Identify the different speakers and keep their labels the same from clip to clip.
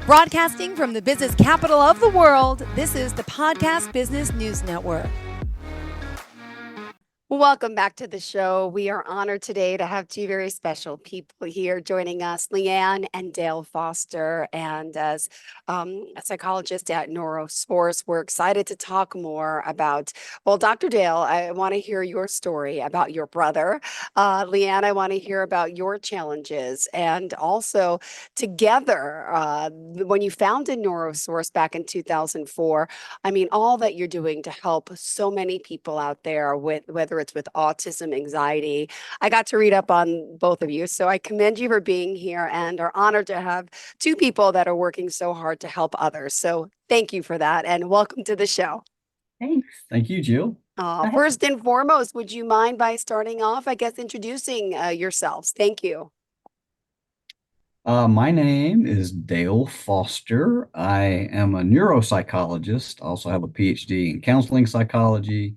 Speaker 1: Broadcasting from the business capital of the world, this is the Podcast Business News Network. Welcome back to the show. We are honored today to have two very special people here joining us, Leanne and Dale Foster. And as a psychologist at Neuro, we're excited to talk more about, well, Dr. Dale, I want to hear your story about your brother. Leanne, I want to hear about your challenges. And also together, when you founded NeuroSource back in 2004, I mean, all that you're doing to help so many people out there with whether it's with autism, anxiety. I got to read up on both of you, so I commend you for being here and are honored to have two people that are working so hard to help others. So thank you for that and welcome to the show.
Speaker 2: Thanks.
Speaker 3: Thank you, Jill.
Speaker 1: First and foremost, would you mind by starting off, I guess, introducing yourselves? Thank you.
Speaker 3: My name is Dale Foster. I am a neuropsychologist. I also have a PhD in counseling psychology.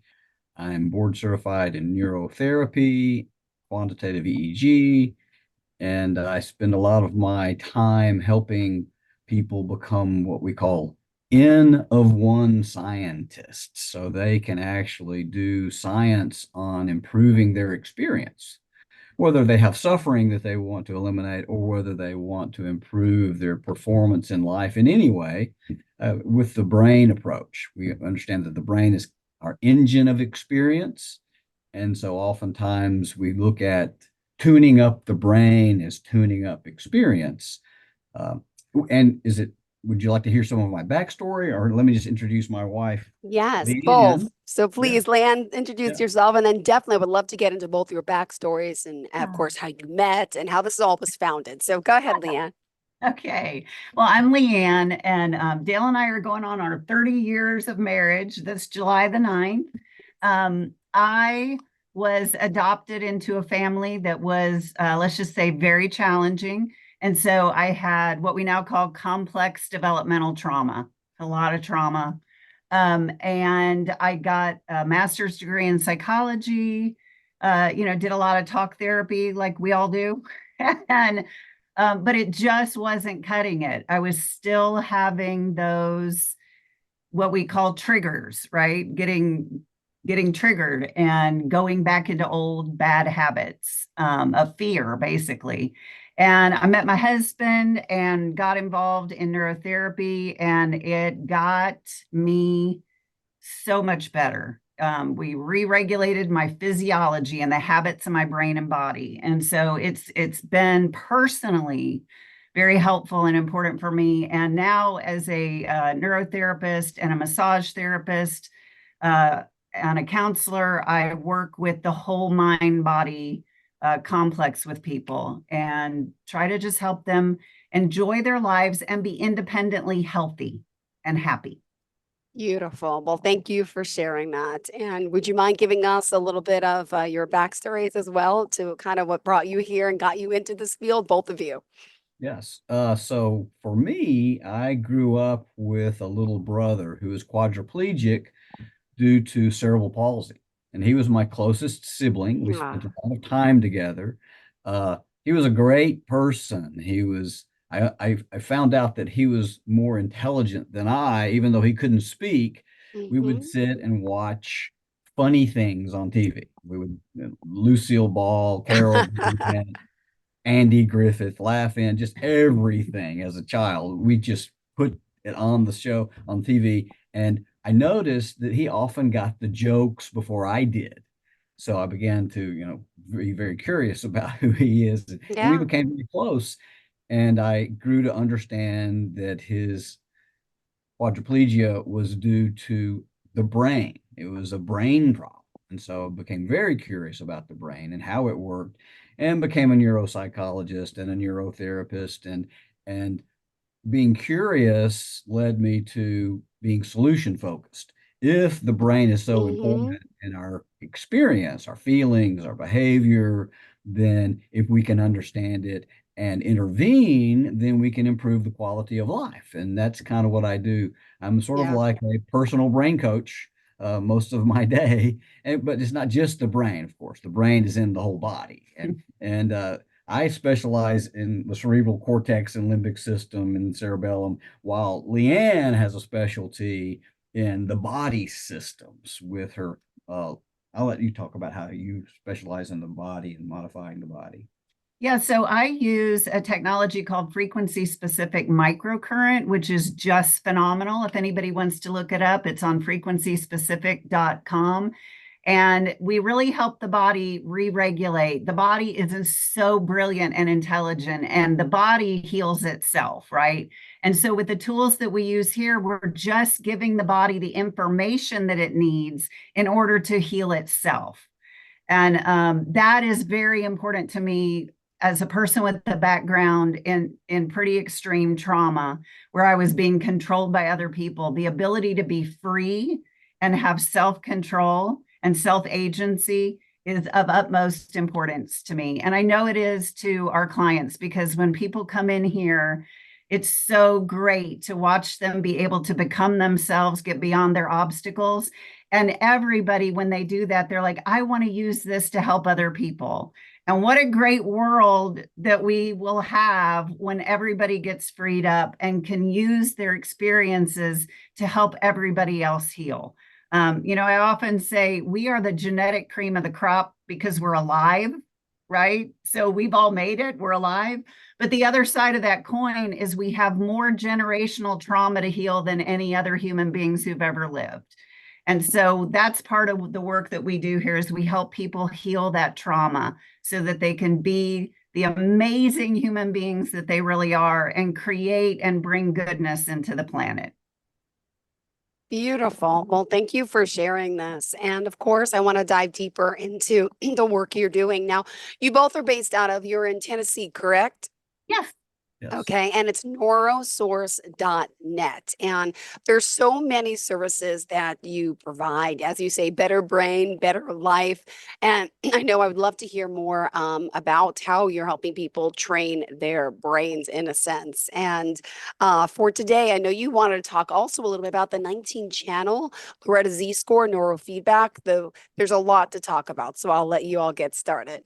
Speaker 3: I'm board certified in neurotherapy, quantitative EEG, and I spend a lot of my time helping people become what we call N of one scientists, so they can actually do science on improving their experience, whether they have suffering that they want to eliminate or whether they want to improve their performance in life in any way. With the brain approach, we understand that the brain is our engine of experience. And so oftentimes we look at tuning up the brain as tuning up experience. And would you like to hear some of my backstory, or let me just introduce my wife?
Speaker 1: Yes,
Speaker 3: Leanne.
Speaker 1: both. So please, Leanne, introduce
Speaker 3: Yeah.
Speaker 1: yourself, and then definitely would love to get into both your backstories and, of course, how you met and how this all was founded. So go ahead, Leanne.
Speaker 2: Okay. Well, I'm Leanne, and Dale and I are going on our 30 years of marriage. That's July the 9th. I was adopted into a family that was, let's just say, very challenging. And so I had what we now call complex developmental trauma, a lot of trauma. And I got a master's degree in psychology, did a lot of talk therapy like we all do. And but it just wasn't cutting it. I was still having those what we call triggers, right? Getting triggered and going back into old bad habits of fear, basically. And I met my husband and got involved in neurotherapy, and it got me so much better. We re-regulated my physiology and the habits of my brain and body. And so it's been personally very helpful and important for me. And now as a neurotherapist and a massage therapist and a counselor, I work with the whole mind body complex with people and try to just help them enjoy their lives and be independently healthy and happy.
Speaker 1: Beautiful. Well, thank you for sharing that. And would you mind giving us a little bit of your backstories as well to kind of what brought you here and got you into this field, both of you?
Speaker 3: Yes. So for me, I grew up with a little brother who was quadriplegic due to cerebral palsy. And he was my closest sibling. We spent a lot of time together. He was a great person. I found out that he was more intelligent than I, even though he couldn't speak. We would sit and watch funny things on TV. We would, Lucille Ball, Carol Burnett, Andy Griffith, Laugh-In, just everything as a child. We just put it on the show on TV. And I noticed that he often got the jokes before I did. So I began to, be very curious about who he is. And we became very close. And I grew to understand that his quadriplegia was due to the brain. It was a brain problem. And so I became very curious about the brain and how it worked, and became a neuropsychologist and a neurotherapist. And being curious led me to being solution focused. If the brain is so important in our experience, our feelings, our behavior, then if we can understand it and intervene, then we can improve the quality of life. And that's kind of what I do. I'm sort of like a personal brain coach most of my day. But it's not just the brain, of course. The brain is in the whole body. And I specialize in the cerebral cortex and limbic system and cerebellum, while Leanne has a specialty in the body systems with her. I'll let you talk about how you specialize in the body and modifying the body.
Speaker 2: Yeah, so I use a technology called frequency specific microcurrent, which is just phenomenal. If anybody wants to look it up, it's on frequencyspecific.com. And we really help the body re-regulate. The body isn't so brilliant and intelligent, and the body heals itself, right? And so with the tools that we use here, we're just giving the body the information that it needs in order to heal itself. And that is very important to me as a person with a background in pretty extreme trauma, where I was being controlled by other people. The ability to be free and have self-control and self-agency is of utmost importance to me. And I know it is to our clients, because when people come in here, it's so great to watch them be able to become themselves, get beyond their obstacles. And everybody, when they do that, they're like, I want to use this to help other people. And what a great world that we will have when everybody gets freed up and can use their experiences to help everybody else heal. I often say we are the genetic cream of the crop because we're alive, right? So we've all made it, we're alive. But the other side of that coin is we have more generational trauma to heal than any other human beings who've ever lived. And so that's part of the work that we do here, is we help people heal that trauma so that they can be the amazing human beings that they really are and create and bring goodness into the planet.
Speaker 1: Beautiful. Well, thank you for sharing this. And of course, I want to dive deeper into the work you're doing. Now, you both are based out of, you're in Tennessee, correct?
Speaker 2: Yes.
Speaker 3: Yes.
Speaker 1: Okay, and it's neurosource.net. And there's so many services that you provide, as you say, better brain, better life. And I know I would love to hear more about how you're helping people train their brains in a sense. And for today, I know you wanted to talk also a little bit about the 19 channel Loretta Z score neurofeedback, though there's a lot to talk about. So I'll let you all get started.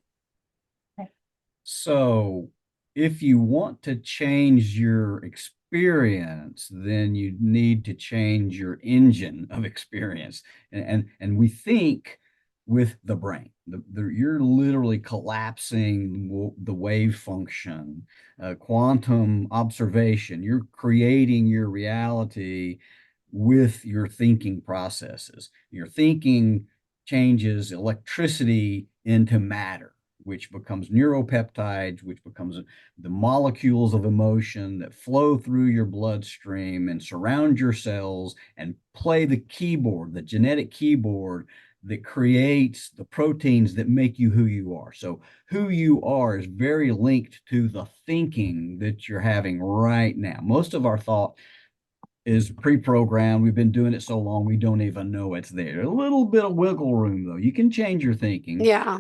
Speaker 3: So, if you want to change your experience, then you need to change your engine of experience. And we think with the brain. You're literally collapsing the wave function, quantum observation. You're creating your reality with your thinking processes. Your thinking changes electricity into matter, which becomes neuropeptides, which becomes the molecules of emotion that flow through your bloodstream and surround your cells and play the keyboard, the genetic keyboard that creates the proteins that make you who you are. So who you are is very linked to the thinking that you're having right now. Most of our thought is pre-programmed. We've been doing it so long, we don't even know it's there. A little bit of wiggle room, though. You can change your thinking.
Speaker 1: Yeah.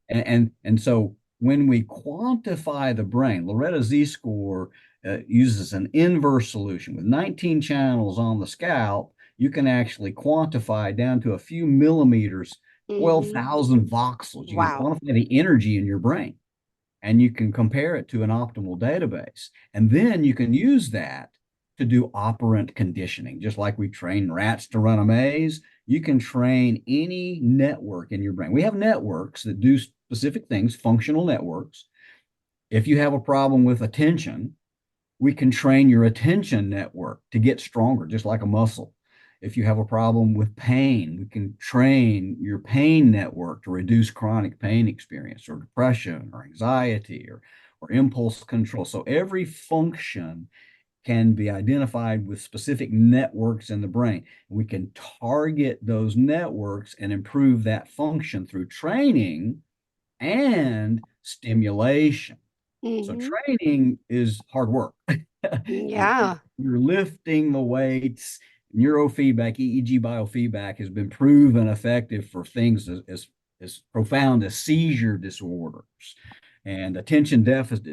Speaker 3: And so when we quantify the brain, Loretta Z score uses an inverse solution. With 19 channels on the scalp, you can actually quantify down to a few millimeters,
Speaker 1: Mhm.
Speaker 3: 12,000 voxels. You can
Speaker 1: Wow.
Speaker 3: quantify the energy in your brain, and you can compare it to an optimal database. And then you can use that to do operant conditioning. Just like we train rats to run a maze, you can train any network in your brain. We have networks that do specific things, functional networks. If you have a problem with attention, we can train your attention network to get stronger, just like a muscle. If you have a problem with pain, we can train your pain network to reduce chronic pain experience or depression or anxiety or impulse control. So every function can be identified with specific networks in the brain. We can target those networks and improve that function through training and stimulation. So
Speaker 1: Hmm.
Speaker 3: training is hard work.
Speaker 1: Yeah.
Speaker 3: You're lifting the weights. Neurofeedback, EEG biofeedback has been proven effective for things as profound as seizure disorders and attention deficit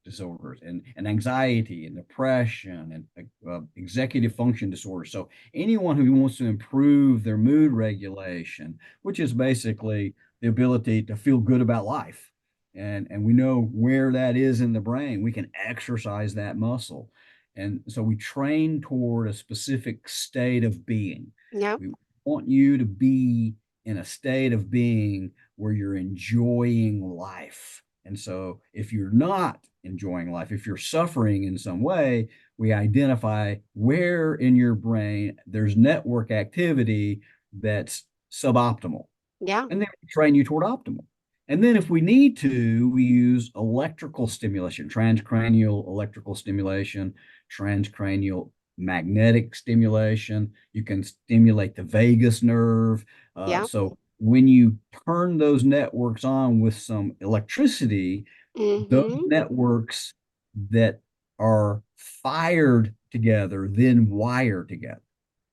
Speaker 3: disorders and anxiety and depression and executive function disorders. So anyone who wants to improve their mood regulation, which is basically the ability to feel good about life, and we know where that is in the brain, we can exercise that muscle. And so we train toward a specific state of being.
Speaker 1: Yep.
Speaker 3: We want you to be in a state of being where you're enjoying life. And so if you're not enjoying life, if you're suffering in some way, we identify where in your brain there's network activity that's suboptimal,
Speaker 1: Yeah.
Speaker 3: and then we train you toward optimal. And then if we need to, we use electrical stimulation, transcranial electrical stimulation, transcranial magnetic stimulation. You can stimulate the vagus nerve.
Speaker 1: Yeah.
Speaker 3: So when you turn those networks on with some electricity, those
Speaker 1: Mm-hmm.
Speaker 3: networks that are fired together then wire together.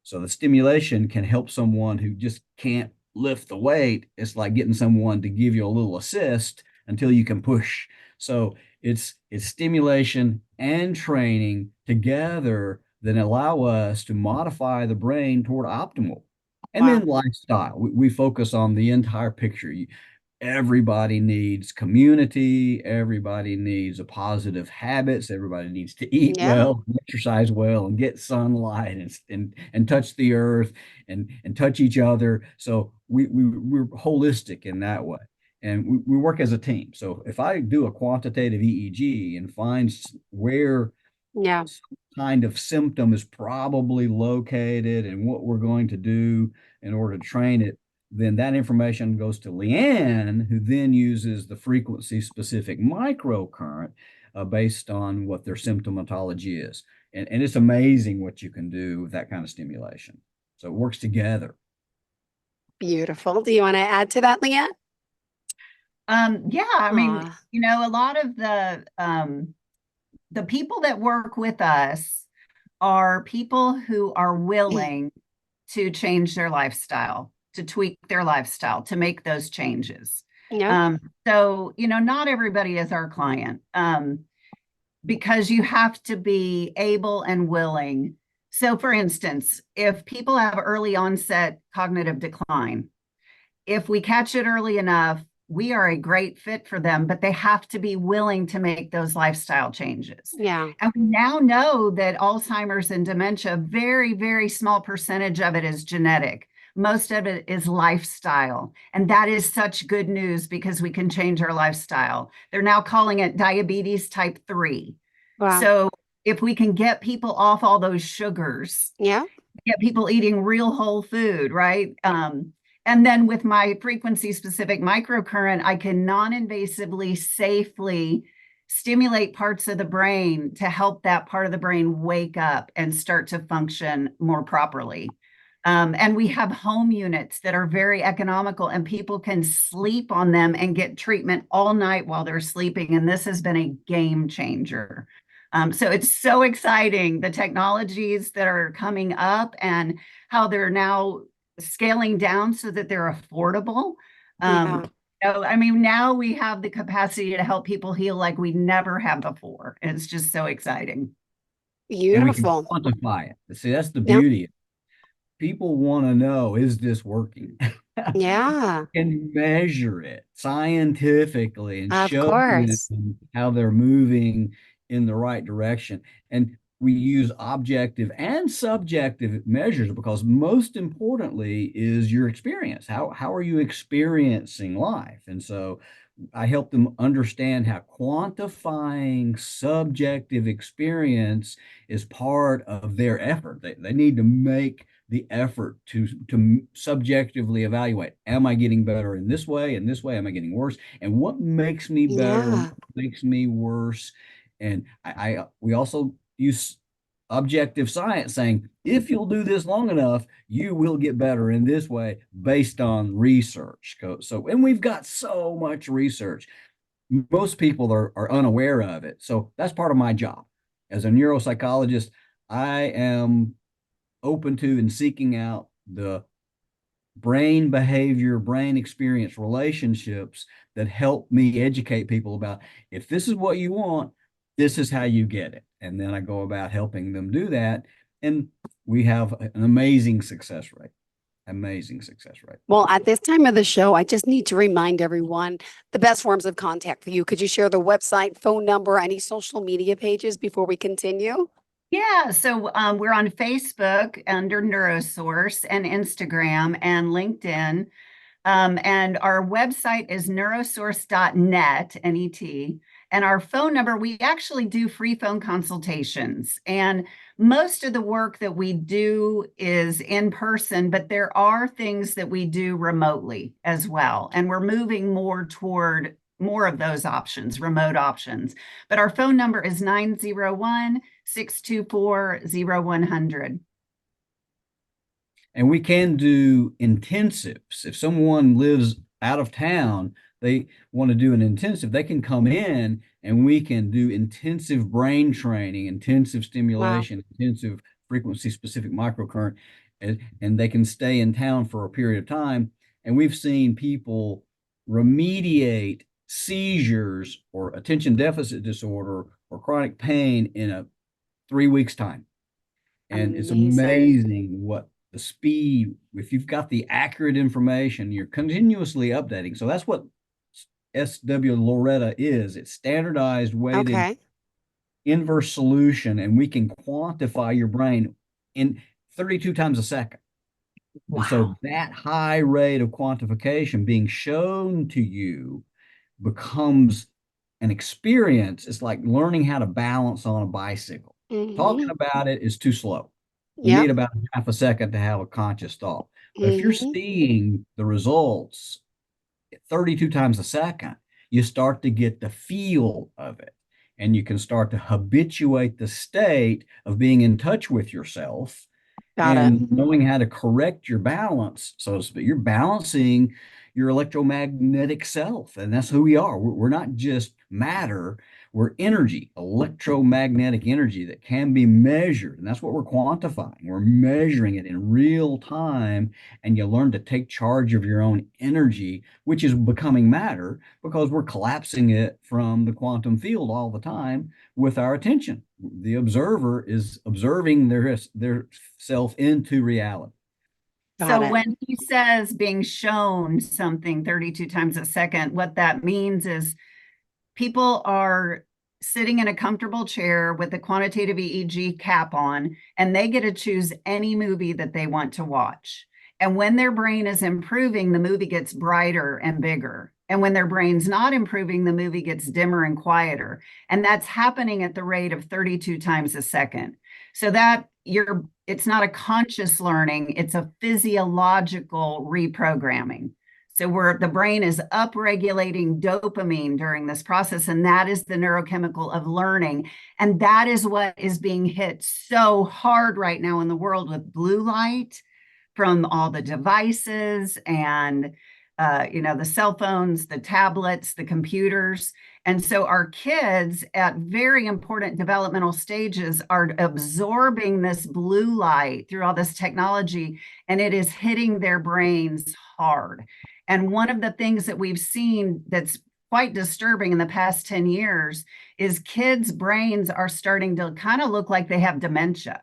Speaker 3: So the stimulation can help someone who just can't lift the weight. It's like getting someone to give you a little assist until you can push. So it's stimulation and training together that allow us to modify the brain toward optimal. And
Speaker 1: Wow.
Speaker 3: then lifestyle. We focus on the entire picture. Everybody needs community. Everybody needs a positive habits. Everybody needs to eat
Speaker 1: Yeah.
Speaker 3: well, exercise well, and get sunlight and touch the earth and touch each other. So we're holistic in that way. And we work as a team. So if I do a quantitative EEG and find where
Speaker 1: Yeah.
Speaker 3: some kind of symptom is probably located and what we're going to do in order to train it, then that information goes to Leanne, who then uses the frequency specific microcurrent based on what their symptomatology is. And it's amazing what you can do with that kind of stimulation. So it works together.
Speaker 1: Beautiful. Do you want to add to that, Leanne?
Speaker 2: Yeah, I mean,
Speaker 1: Aw.
Speaker 2: a lot of the people that work with us are people who are willing to change their lifestyle, to tweak their lifestyle, to make those changes.
Speaker 1: Yep.
Speaker 2: So, not everybody is our client, because you have to be able and willing. So, for instance, if people have early onset cognitive decline, if we catch it early enough, we are a great fit for them, but they have to be willing to make those lifestyle changes.
Speaker 1: Yeah.
Speaker 2: And we now know that Alzheimer's and dementia, very, very small percentage of it is genetic. Most of it is lifestyle. And that is such good news because we can change our lifestyle. They're now calling it diabetes type 3.
Speaker 1: Wow.
Speaker 2: So if we can get people off all those sugars,
Speaker 1: Yeah.
Speaker 2: get people eating real whole food, right? And then with my frequency specific microcurrent, I can non-invasively, safely stimulate parts of the brain to help that part of the brain wake up and start to function more properly. And we have home units that are very economical, and people can sleep on them and get treatment all night while they're sleeping. And this has been a game changer. So it's so exciting, the technologies that are coming up and how they're now scaling down so that they're affordable.
Speaker 1: Yeah.
Speaker 2: I mean, now we have the capacity to help people heal like we never have before. And it's just so exciting.
Speaker 3: And we can
Speaker 1: Beautiful.
Speaker 3: quantify it. See, that's the
Speaker 1: Yep.
Speaker 3: beauty. People want to know, is this working?
Speaker 1: Yeah.
Speaker 3: Can measure it scientifically and
Speaker 1: Of
Speaker 3: show
Speaker 1: course.
Speaker 3: them how they're moving in the right direction. And we use objective and subjective measures because most importantly is your experience. How are you experiencing life? And so I help them understand how quantifying subjective experience is part of their effort. They need to make the effort to subjectively evaluate, am I getting better in this way, in this way, am I getting worse, and what makes me better, what
Speaker 1: Yeah.
Speaker 3: makes me worse. And we also use objective science saying if you'll do this long enough you will get better in this way based on research. So and we've got so much research, most people are unaware of it. So that's part of my job as a neuropsychologist. I am open to and seeking out the brain behavior, brain experience relationships that help me educate people about, if this is what you want, this is how you get it. And then I go about helping them do that. And we have an amazing success rate. amazing success rate.
Speaker 1: Well, at this time of the show, I just need to remind everyone the best forms of contact for you. Could you share the website, phone number, any social media pages before we continue?
Speaker 2: Yeah, so we're on Facebook under NeuroSource and Instagram and LinkedIn. And our website is neurosource.net, N-E-T. And our phone number, we actually do free phone consultations. And most of the work that we do is in person, but there are things that we do remotely as well. And we're moving more toward more of those options, remote options. But our phone number is 901-624-0100.
Speaker 3: And we can do intensives. If someone lives out of town, they want to do an intensive, they can come in and we can do intensive brain training, intensive
Speaker 1: Wow.
Speaker 3: stimulation, intensive frequency specific microcurrent, and they can stay in town for a period of time. And we've seen people remediate seizures or attention deficit disorder or chronic pain in a 3 weeks time. And it's
Speaker 1: Amazing.
Speaker 3: amazing what the speed, if you've got the accurate information, you're continuously updating. So that's what SW Loretta is. It's standardized, weighted,
Speaker 1: Okay.
Speaker 3: inverse solution, and we can quantify your brain in 32 times a second. And so
Speaker 1: Wow.
Speaker 3: that high rate of quantification being shown to you becomes an experience. It's like learning how to balance on a bicycle. Talking
Speaker 1: Hmm.
Speaker 3: about it is too slow. You need
Speaker 1: Yep.
Speaker 3: about half a second to have a conscious thought. But if you're
Speaker 1: Hmm.
Speaker 3: seeing the results 32 times a second, you start to get the feel of it. And you can start to habituate the state of being in touch with yourself
Speaker 1: Got it.
Speaker 3: and knowing how to correct your balance, so to speak. You're balancing your electromagnetic self, and that's who we are. We're not just matter, we're energy, electromagnetic energy that can be measured, and that's what we're quantifying. We're measuring it in real time, and you learn to take charge of your own energy, which is becoming matter because we're collapsing it from the quantum field all the time with our attention. The observer is observing their self into reality.
Speaker 1: Got
Speaker 2: So
Speaker 1: it.
Speaker 2: when he says being shown something 32 times a second, what that means is people are sitting in a comfortable chair with a quantitative EEG cap on, and they get to choose any movie that they want to watch. And when their brain is improving, the movie gets brighter and bigger. And when their brain's not improving, the movie gets dimmer and quieter. And that's happening at the rate of 32 times a second. So that it's not a conscious learning, it's a physiological reprogramming. So where the brain is upregulating dopamine during this process, and that is the neurochemical of learning. And that is what is being hit so hard right now in the world with blue light from all the devices and the cell phones, the tablets, the computers. And so our kids at very important developmental stages are absorbing this blue light through all this technology, and it is hitting their brains hard. And one of the things that we've seen that's quite disturbing in the past 10 years is kids' brains are starting to kind of look like they have dementia.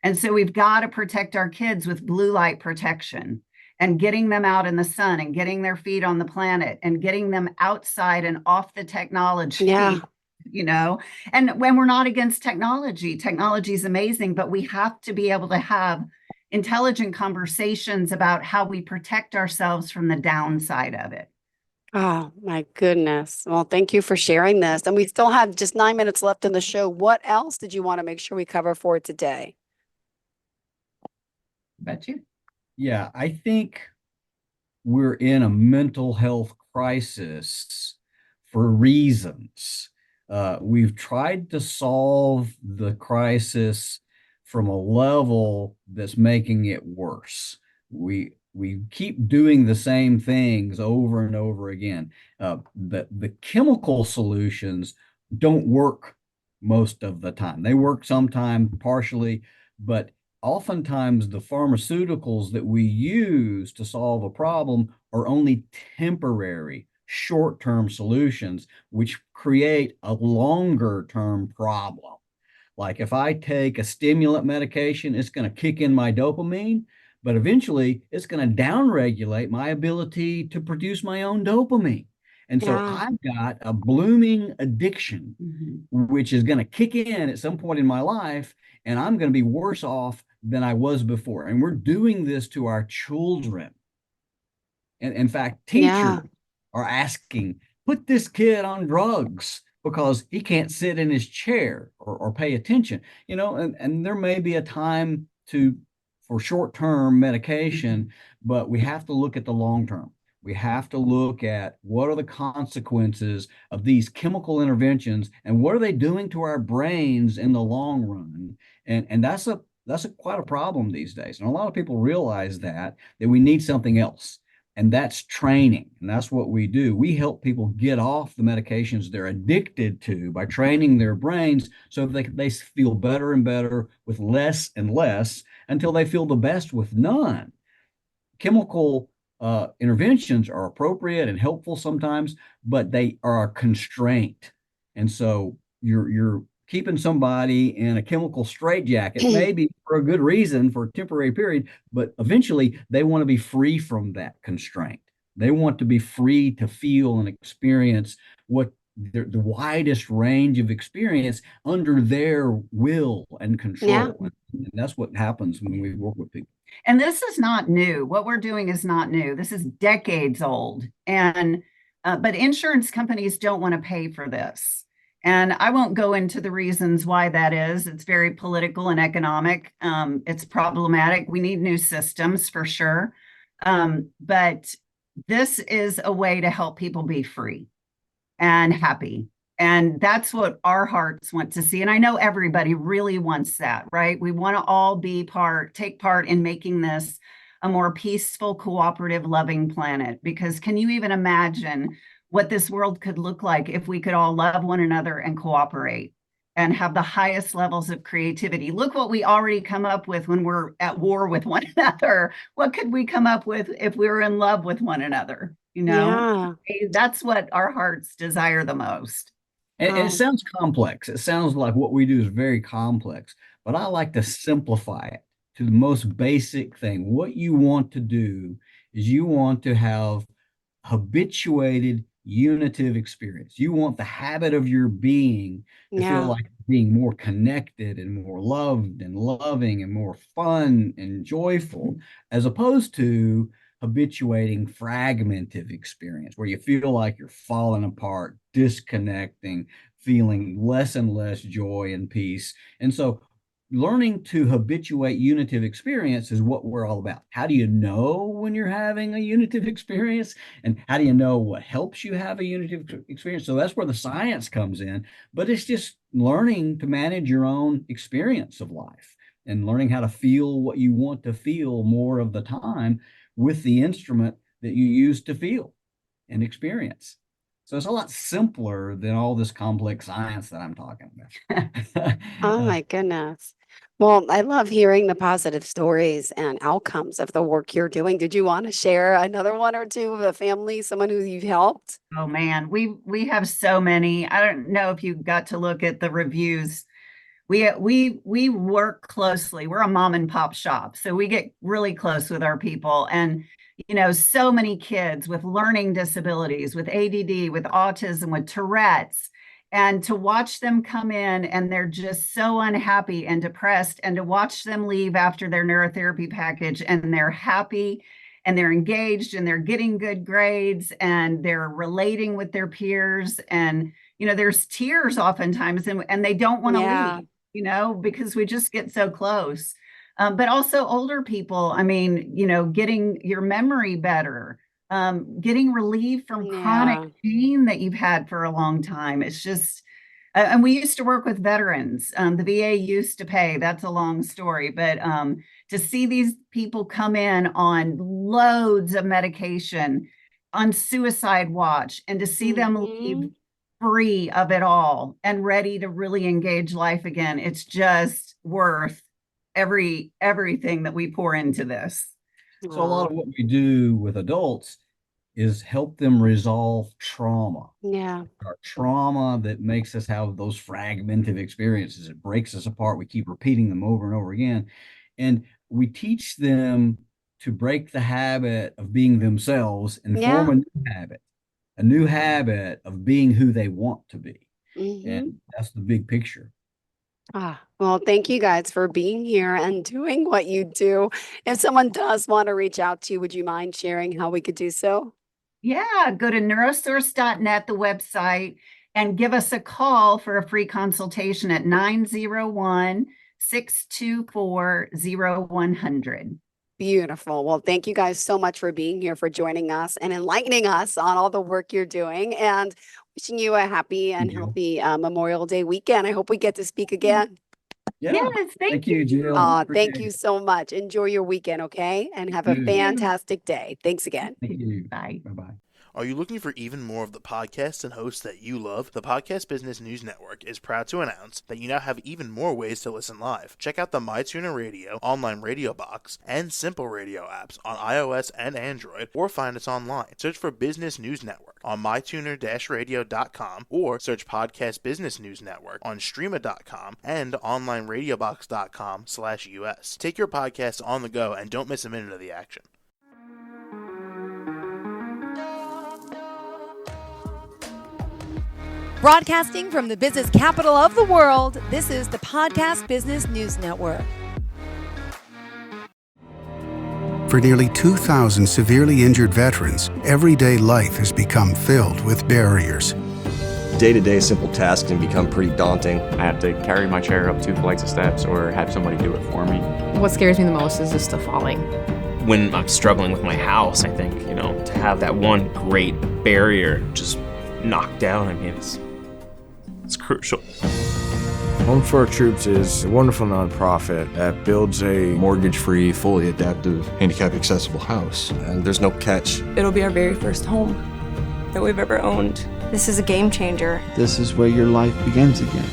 Speaker 2: And so we've got to protect our kids with blue light protection and getting them out in the sun and getting their feet on the planet and getting them outside and off the
Speaker 1: Yeah.
Speaker 2: technology, you know. And when we're not against technology, technology is amazing, but we have to be able to have intelligent conversations about how we protect ourselves from the downside of it.
Speaker 1: Oh, my goodness. Well, thank you for sharing this. And we still have just 9 minutes left in the show. What else did you want to make sure we cover for today?
Speaker 2: Bet you.
Speaker 3: Yeah, I think we're in a mental health crisis for reasons. We've tried to solve the crisis from a level that's making it worse. We keep doing the same things over and over again. The chemical solutions don't work most of the time. They work sometime partially, but oftentimes the pharmaceuticals that we use to solve a problem are only temporary, short-term solutions, which create a longer-term problem. Like if I take a stimulant medication, it's going to kick in my dopamine, but eventually it's going to downregulate my ability to produce my own dopamine. And so
Speaker 1: Yeah.
Speaker 3: I've got a blooming addiction,
Speaker 2: Mhm.
Speaker 3: which is going to kick in at some point in my life, and I'm going to be worse off than I was before. And we're doing this to our children. And in fact, teachers
Speaker 1: Yeah.
Speaker 3: are asking, put this kid on drugs because he can't sit in his chair or pay attention, and there may be a time for short-term medication, but we have to look at the long term. We have to look at what are the consequences of these chemical interventions and what are they doing to our brains in the long run. And that's quite a problem these days. And a lot of people realize that we need something else, and that's training. And that's what we do. We help people get off the medications they're addicted to by training their brains so they feel better and better with less and less until they feel the best with none. Chemical interventions are appropriate and helpful sometimes, but they are a constraint. And so you're keeping somebody in a chemical straitjacket, maybe for a good reason for a temporary period, but eventually they want to be free from that constraint. They want to be free to feel and experience what the widest range of experience under their will and
Speaker 1: Yeah.
Speaker 3: control. And that's what happens when we work with people.
Speaker 2: And this is not new. What we're doing is not new. This is decades old. And but insurance companies don't want to pay for this. And I won't go into the reasons why that is. It's very political and economic. It's problematic. We need new systems for sure. But this is a way to help people be free and happy. And that's what our hearts want to see. And I know everybody really wants that, right? We want to all take part in making this a more peaceful, cooperative, loving planet. Because can you even imagine what this world could look like if we could all love one another and cooperate and have the highest levels of creativity? Look what we already come up with when we're at war with one another. What could we come up with if we were in love with one another?
Speaker 1: Yeah.
Speaker 2: That's what our hearts desire the most.
Speaker 3: And it
Speaker 1: Oh,
Speaker 3: sounds complex. It sounds like what we do is very complex, but I like to simplify it to the most basic thing. What you want to do is you want to have habituated unitive experience. You want the habit of your being to feel
Speaker 1: yeah.
Speaker 3: like being more connected and more loved and loving and more fun and joyful, as opposed to habituating fragmented experience where you feel like you're falling apart, disconnecting, feeling less and less joy and peace. And so learning to habituate unitive experience is what we're all about. How do you know when you're having a unitive experience? And how do you know what helps you have a unitive experience? So that's where the science comes in, but it's just learning to manage your own experience of life and learning how to feel what you want to feel more of the time with the instrument that you use to feel and experience. So it's a lot simpler than all this complex science that I'm talking about.
Speaker 1: Oh my goodness. Well, I love hearing the positive stories and outcomes of the work you're doing. Did you want to share another one or two of a family, someone who you've helped?
Speaker 2: Oh man, we have so many. I don't know if you got to look at the reviews. We work closely. We're a mom and pop shop, so we get really close with our people. And so many kids with learning disabilities, with ADD, with autism, with Tourette's, and to watch them come in and they're just so unhappy and depressed, and to watch them leave after their neurotherapy package and they're happy and they're engaged and they're getting good grades and they're relating with their peers, and there's tears oftentimes, and they don't want to
Speaker 1: Yeah.
Speaker 2: leave, because we just get so close. But also older people, I mean, getting your memory better, getting relief from chronic
Speaker 1: Yeah.
Speaker 2: pain that you've had for a long time. It's just, and we used to work with veterans. The VA used to pay. That's a long story, but to see these people come in on loads of medication, on suicide watch, and to see them leave
Speaker 1: Hmm.
Speaker 2: free of it all and ready to really engage life again, it's just worth everything that we pour into this.
Speaker 3: So a lot
Speaker 1: Oh,
Speaker 3: of what we do with adults is help them resolve trauma.
Speaker 1: yeah.
Speaker 3: Our trauma that makes us have those fragmented experiences. It breaks us apart. We keep repeating them over and over again. And we teach them to break the habit of being themselves and
Speaker 1: Yeah.
Speaker 3: form a new habit of being who they want to be.
Speaker 1: Mhm.
Speaker 3: And that's the big picture.
Speaker 1: Well, thank you guys for being here and doing what you do. If someone does want to reach out to you, would you mind sharing how we could do so?
Speaker 2: Yeah, go to neurosource.net, the website, and give us a call for a free consultation at 901-624-0100.
Speaker 1: Beautiful. Well, thank you guys so much for being here, for joining us and enlightening us on all the work you're doing, and wishing you a happy and
Speaker 3: Thank you.
Speaker 1: healthy Memorial Day weekend. I hope we get to speak again.
Speaker 3: Yeah.
Speaker 2: Yes, thank
Speaker 3: you,
Speaker 2: you.
Speaker 3: Jill.
Speaker 1: Thank
Speaker 3: Appreciate
Speaker 1: you
Speaker 3: it.
Speaker 1: so much. Enjoy your weekend, okay? And have a
Speaker 3: Thank
Speaker 2: you.
Speaker 1: fantastic day. Thanks again.
Speaker 3: Thank you.
Speaker 2: Bye.
Speaker 3: Bye-bye.
Speaker 4: Are you looking for even more of the podcasts and hosts that you love? The Podcast Business News Network is proud to announce that you now have even more ways to listen live. Check out the MyTuner Radio, online radio box, and Simple Radio apps on iOS and Android, or find us online. Search for Business News Network on mytuner-radio.com, or search Podcast Business News Network on streama.com and onlineradiobox.com/US. Take your podcast on the go and don't miss a minute of the action.
Speaker 5: Broadcasting from the business capital of the world, this is the Podcast Business News Network.
Speaker 6: For nearly 2,000 severely injured veterans, everyday life has become filled with barriers.
Speaker 7: Day-to-day simple tasks can become pretty daunting.
Speaker 8: I have to carry my chair up 2 flights of steps or have somebody do it for me.
Speaker 9: What scares me the most is just the falling.
Speaker 10: When I'm struggling with my house, I think, to have that one great barrier just knocked down, it's crucial.
Speaker 11: Home for Our Troops is a wonderful nonprofit that builds a
Speaker 7: mortgage-free, fully adaptive, handicap-accessible house. And there's no catch.
Speaker 12: It'll be our very first home that we've ever owned. This is a game changer.
Speaker 13: This is where your life begins again.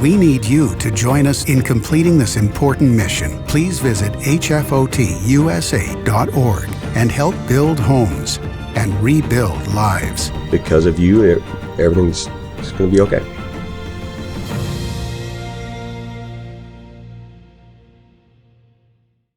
Speaker 6: We need you to join us in completing this important mission. Please visit hfotusa.org and help build homes and rebuild lives.
Speaker 7: Because of you, everything's going to be okay.